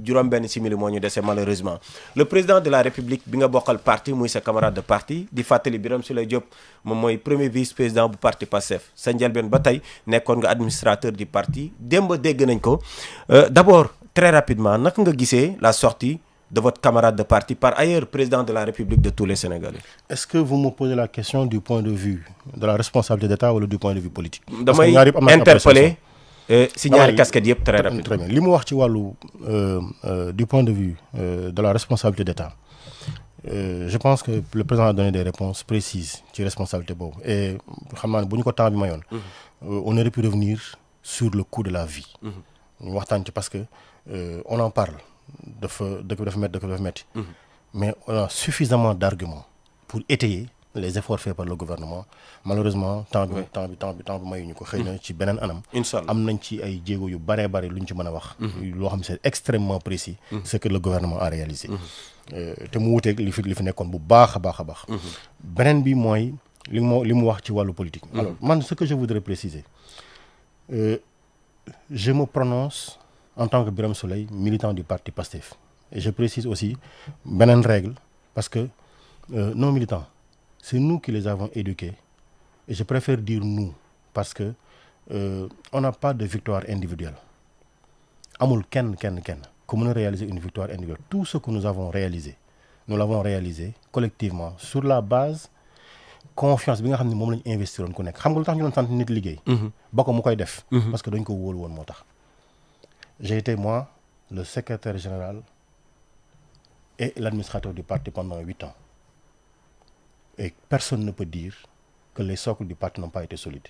juróom benn simili moo ñu dese malheureusement le président de la république bi nga bokkal parti muy sa camarade de parti di fàttali Birame Souleye Diop moom mooy premier vice président bu parti Pastef sa njëlbeen ba tey nekkoon nga administrateur du parti démb dégg nañ ko d'abord très rapidement naka nga gisee la sortie de votre camarade de parti par ailleurs président de la république de tous les Sénégalais. Est-ce que vous me posez la question du point de vue de la responsabilité d'État wala du point de vue politique. damay interpeller si ñaari casquette yëpp très rapidement. Très bien li mu wax ci wàllu du point de vue de la responsabilité d'État je pense que le président a donné des réponses précises ci responsabilité boobu et xam naa ne bu ñu ko temps bi mayoon. On aurait pu revenir sur le coût de la vie. ñu waxtaan ci parce que on en parle. dëkk bi dafa métti mais on a suffisamment d'arguments pour étayer les efforts faits par le gouvernement malheureusement temps bi mayuñu ko xëy na ci beneen anam am nañ ci ay jéego yu bare lu ñu ci mën a wax loo xam ne c'est extrêmement précis ce que le gouvernement a réalisé te mu wuteeg li fi nekkoon bu baax a baax beneen bi mooy li mu wax ci wàllu politique alors man ce que je voudrais préciser je me prononce en tant que Birame Souleye, militant du parti Pastef. Et je précise aussi, beneen règle, parce que nos militants, c'est nous qui les avons éduqués. Et je préfère dire nous, parce que on n'a pas de victoire individuelle. Amul kenn ku mën a réaliser une victoire individuelle. Tout ce que nous avons réalisé, nous l'avons réalisé collectivement sur la base confiance bi nga xam ne moom la ñu investiroon ku nekk xam nga lu tax ñu doon sant nit liggéey. ba ko mu koy def. parce que dañ ko wóolu woon moo tax. J'ai été, moi, le secrétaire général et l'administrateur du parti pendant 8 ans. Et personne ne peut dire que les socles du parti n'ont pas été solides.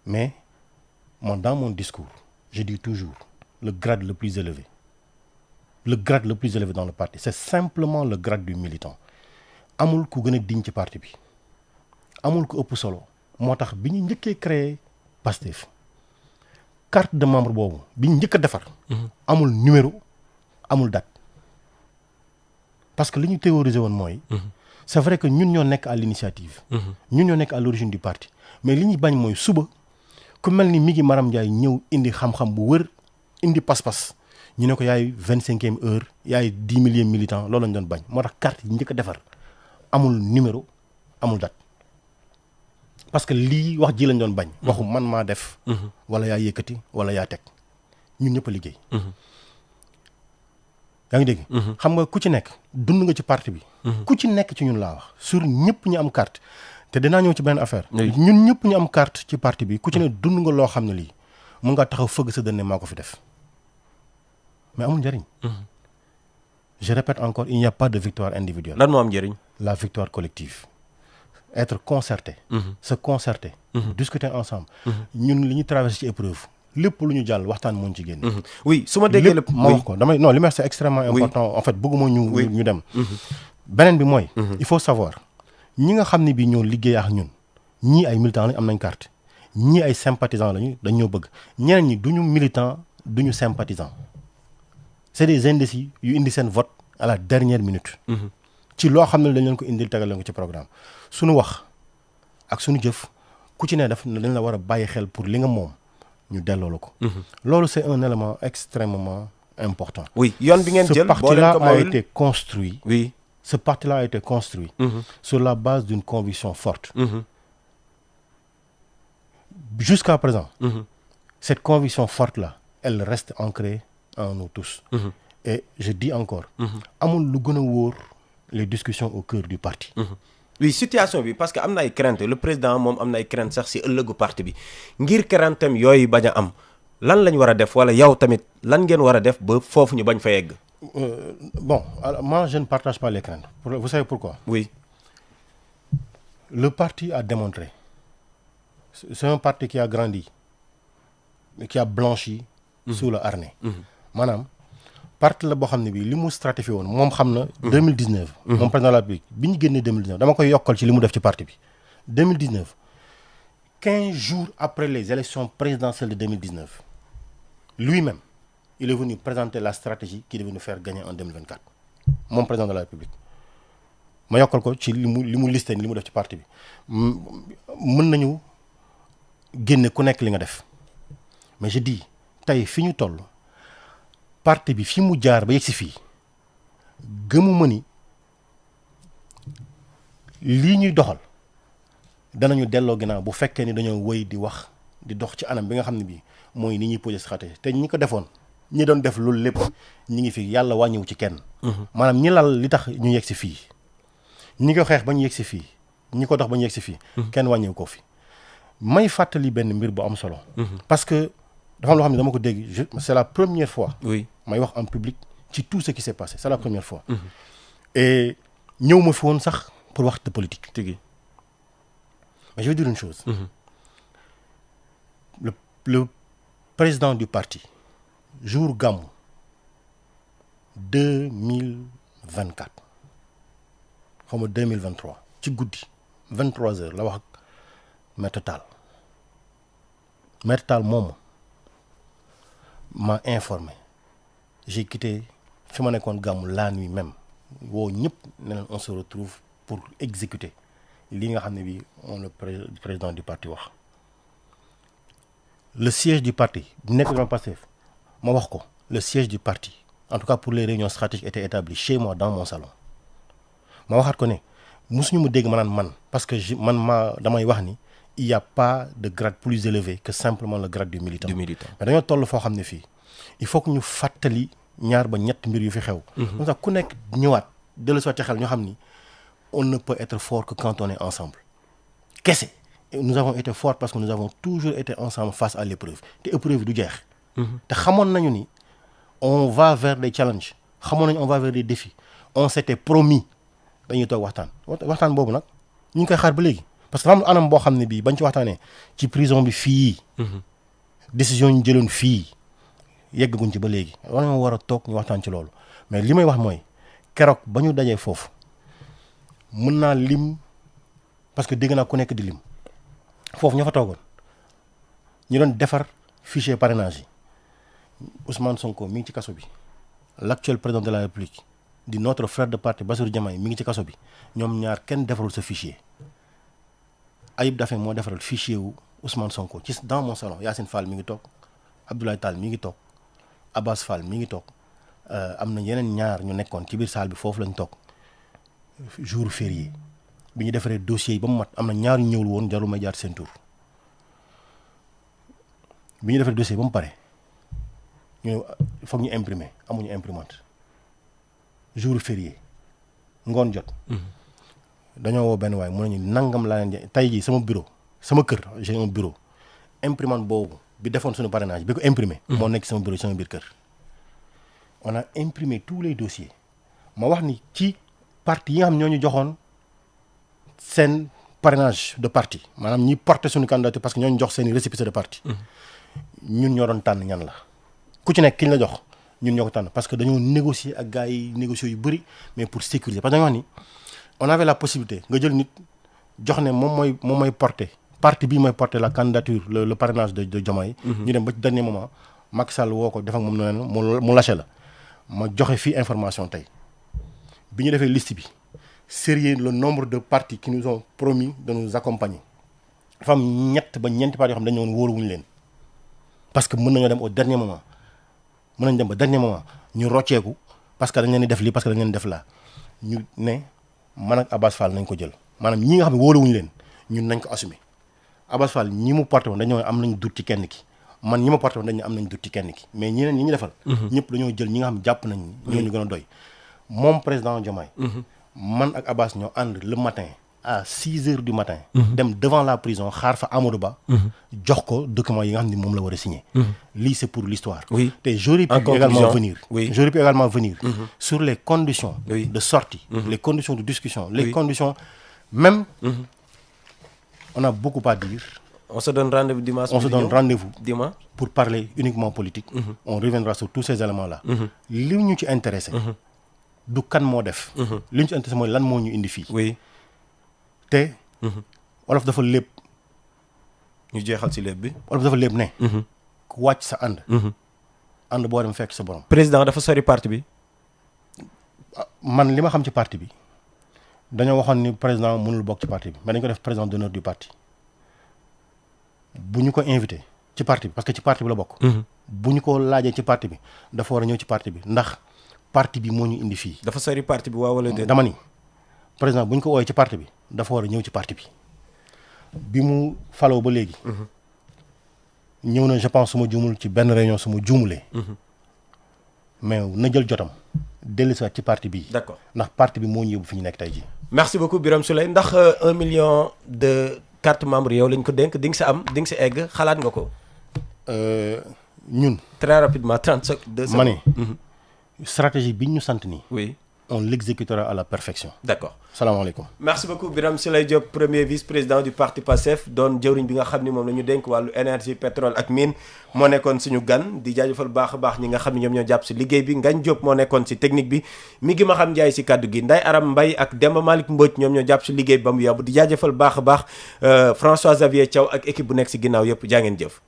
Mais, moi, dans mon discours, je dis toujours le grade le plus élevé. Le grade le plus élevé dans le parti, c'est simplement le grade du militant. Amul ku gën a diñ ci parti bi. Amul ku ëpp solo. moo tax bi ñu njëkkee créé Pastef. carte de membre boobu bi ñu njëkk a defar. amul numéro amul date parce que li ñu théorisé woon mooy. c'est vrai que ñun ñoo nekk à l'initiative. ñun ñoo nekk à l'origine du parti mais li ñuy bañ mooy suba ku mel ni mi ngi Maram Ndiaye ñëw indi xam-xam bu wër indi pas-pas ñu ne ko yaay 25e heure yaay 10 millième militant loolu lañ doon bañ moo tax carte yi njëkk a defar amul numéro amul date. parce que lii wax ji lañ doon bañ. waxu man maa def. wala yaa yëkkati wala yaa teg ñun ñëpp a liggéey. yaa ngi dégg. xam nga ku ci nekk dund nga ci parti bi. ku ci nekk ci ñun laa wax sur ñëpp ñu am carte te dinaa ñëw ci benn affaire. ñun ñëpp ñu am carte ci parti bi ku ci ne dund nga loo xam ne lii mun nga taxaw fëgg sa dënne maa ko fi def mais amul njëriñ. je répète encore il n'y a pas de victoire individuelle. lan moo am njëriñ. la victoire collective. être concerté. se concerter. discuter ensemble. ñun li ñu traversé ci épreuve lépp lu ñu jàll waxtaan moo ñu ci génn. oui su ma déggee lépp ma wax ko damay non li ma c'est extrêmement important en fait bëgguma ñu dem. beneen bi mooy. il faut savoir ñi nga xam ne bii ñoo liggéey ak ñun ñii ay militants lañ am nañ carte ñii ay sympathisants lañu dañ ñoo bëgg ñeneen ñi duñu militant duñu sympathisant c'est des indécis yu indi seen vote à la dernière minute. ci loo xam ne dañ leen ko indil tegal leen ko ci programme suñu wax ak suñu jëf ku ci ne daf dañ la war a bàyyi xel pour li nga moom ñu delloo la ko. loolu c'est un élément extrêmement important. oui yoon bi ngeen jël ce parti-là a été construit. oui ce parti-là a été construit. sur la base d'une conviction forte. Jusqu'à présent. cette conviction forte-là elle reste ancrée en nous tous. et je dis encore. amul lu gën a wóor. les discussions au cœur du parti. oui situation bi parce que am na ay crainte le président moom am na ay crainte sax ci ëllëgu parti bi ngir crainteem yooyu bañ a am lan lañ war a def wala yow tamit lan ngeen war a def ba foofu ñu bañ fa yegg. bon alors, moi je ne partage pas les craintes vous savez pourquoi. oui. le parti a démontré c'est un parti qui a grandi qui a blanchi. sous le harnais. maanaam. parti la boo xam ne bii li mu stratifié woon moom xam na. 2019. moom président de la République bi ñu génnee 2019 dama koy yokkal ci li mu def ci parti bi. 2019 15 jours après les élections présidentielles de 2019 lui-même il est venu présenter la stratégie qui devait nous faire gagner en 2024 moom président de la République ma yokkal ko ci li mu listé li mu def ci parti bi mën nañu génne ku nekk li nga def mais je dis tey fi ñu toll. parti bi fi mu jaar ba yegg si fii gëmuma ni lii ñuy doxal danañu delloo ginnaaw bu fekkee ni dañoo wëy di wax di dox ci anam bi nga xam ne bii mooy ni ñuy posé stratégie te ñi ko defoon ñi doon def loolu lépp ñi ngi fi yàlla wàññiwu ci kenn. maanaam ñi lal li tax ñu yegg si fii ñi ko xeex ba ñu yegg si fii ñi ko dox ba ñu yegg si fii. kenn wàññiwu ko fi. may fàttali benn mbir bu am solo. parce que dafa am loo xam ne dama ko dégg c'est la première fois. oui may wax en public ci tout ce qui s'est passé c'est la première fois. et ñëw ma fi woon sax pour wax de politique. tigi mais je vais dire une chose. le président du parti jour Gamou 2024 xaw ma 2023 ci guddi 23h la wax ak Maître Tall Maître Tall moom m'a informé j'ai quitté fi ma nekkoon Gamou la nuit même woo ñëpp ne leen on se retrouve pour exécuter li nga xam ne bi on le président du parti wax le siège du parti nekk dans Pastef ma wax ko le siège du parti en tout cas pour les réunions stratégiques était établi chez moi dans mon salon ma waxaat ko ne mosuñu mu dégg ma naan man parce que damay wax ni il y a pas de grade plus élevé que simplement le grade du militant. mais dañoo toll foo xam ne fii il faut que ñu fàttali ñaar ba ñett mbir yu fi xew. comme ça ku nekk ñëwaat dellu si waat ci xel ñoo xam ni on ne peut être fort que quand on est ensemble kese. Et nous avons été forts parce que nous avons toujours été ensemble face à l'épreuve te épreuve du jeex. te xamoon nañu ni on va vers des challenges xamoon nañu on va vers des défis on s'était promis dañuy toog waxtaan boobu nag ñu ngi koy xaar ba léegi parce que dafa am anam boo xam ne bii bañ ci waxtaanee ci prison bi fii. décision ñu jëloon fii yeggaguñ ci ba léegi war nañoo war a toog ñu waxtaan ci loolu mais li may wax mooy keroog ba ñu dajee foofu mën naa lim parce que dégg naa ku nekk di lim. foofu ña fa toogoon ñu doon defar fichier parrainage yi Ousmane Sonko mi ngi ci kaso bi l'actuel président de la République di notre frère de parti Bassirou Diomaye mi ngi ci kaso bi ñoom ñaar kenn defarul sa fichier Ayib Daffé moo defaral fichier wu Ousmane Sonko ci dans mon salon Yacine Fall mi ngi toog Abdoulaye Tall mi ngi toog Abbas Fall mi ngi toog am na yeneen ñaar ñu nekkoon ci biir salle bi foofu lañ toog jour férié bi ñu defaree dossier yi ba mu mat am na ñaar ñu ñëwul woon jarul may jaar seen tur bi ñu defaree dossier yi ba mu pare ñu foog ñu imprimer amuñu imprimante jour férié ngoon jot. dañoo woo benn waay mu ne ñu nangam laa leen tey jii sama bureau sama kër j'ai un bureau imprimante boobu bi defoon suñu parrainage bi ko imprimer. moo nekk sama bureau sama biir kër. on a imprimé tous les dossiers ma wax ni ci parti yi nga xam ñoo ñu joxoon. seen parrainage de parti maanaam ñi porté suñu candidature parce que ñooñu jox seen i récépissé de parti ñun ñoo doon tànn ñan la ku ci nekk ki ñu la jox ñun ñoo ko tànn parce que dañoo négocier ak gars yi négocier yu bëri mais pour sécuriser parce que dañoo wax ni on avait la possibilité nga jël nit jox ne moom mooy porté parti bii mooy porté la candidature le parrainage de Diomaye ñu dem ba ci dernier moment Macky Sall woo ko def ak moom noonu mu lâché la ma joxe fii information tey bi ñu defee liste bi sérieux le nombre de partis qui nous ont promis de nous accompagner dafa am ñett ba ñeenti partis yoo xam dañu woon wóoruwuñu leen parce que mën nañoo dem au dernier moment mën nañu dem ba dernier moment ñu rocceeku parce que dañ leen di def lii parce que dañ leen def laa ñu ne man ak Abbas Fall nañ ko jël maanaam ñi nga xam ne wóoruwuñu leen ñun nañ ko assumer Abbas Fall ñi mu porté woon dañoo am nañ dut ci kenn ki man ñi ma porté woon dañu am nañ dut ci kenn ki mais ñeneen ñi ñu defal ñëpp dañoo jël ñi nga xam jàpp nañ ñooñu gën a doy moom président Diomaye man ak Abbas ñoo ànd le matin à 6h du matin. dem devant la prison xaar fa Amadou Ba. jox ko document yi nga xam ne moom la war a signer. lii c'est pour l'histoire. oui te j'aurais pu également venir. j'aurais pu également venir. sur les conditions. de sortie. les conditions de discussion. les conditions même. on a beaucoup à dire. on se donne rendez-vous dimanche. on se donne rendez-vous dimanche pour parler uniquement politique. on reviendra sur tous ces éléments-là. li ñu ci intéressé. du kan moo def. li ñu ci intéressé mooy lan moo ñu indi fii. oui. te. wolof dafa lépp. ñu jeexal ci lépp bi. wolof dafa lépp ne. ku wàcc sa ànd. ànd boo dem fekk sa borom. président dafa sori parti bi. man li ma xam ci parti bi dañoo waxoon ni président mënul bokk ci parti bi mais dañ ko def président d'honneur du parti bu ñu ko invité ci parti bi parce que ci parti bi la bokk. bu ñu ko laajee ci parti bi dafa war a ñëw ci parti bi ndax parti bi moo ñu indi fii. dafa sori parti bi waaw wala déet. dama ni président bu ñu ko woowee ci parti bi dafa war a ñëw ci parti bi bi mu faloo ba léegi. ñëw na je pense su ma juumul ci benn réunion su ma juumulee. mais na jël jotam dellusiwaat ci parti bi. d'accord ndax parti bi moo ñu yóbbu fi ñu nekk tey jii. merci beaucoup Birame Souleye ndax 1 million de carte membre yow lañ ko dénk di nga sa am di nga sa egg xalaat nga ko. ñun. très rapidement 30 secondes. ma ne. stratégie bi ñu sant nii. oui. on l'exécutera à la perfection. d'accord. salaamaaleykum. merci beaucoup Birame Souleye Diop premier vice-président du parti PASTEF doon jëwriñ bi nga xam ni moom la ñu dénk wàllu énergie pétrole ak mine moo nekkoon suñu gan di jaajëfal baax a baax ñi nga xam ne ñoom ñoo jàpp si liggéey bi Ngagne Diop moo nekkoon si technique bi mi ngi ma xam Ndiaye si kaddu gi Ndeye Aram Mbaye ak Demba Malick Mbodj ñoom ñoo jàpp si liggéey bi ba mu yóbbu di jaajëfal baax a baax François Xavier Thiaw ak équipe bu nekk si ginnaaw yëpp jaa ngeen jëf.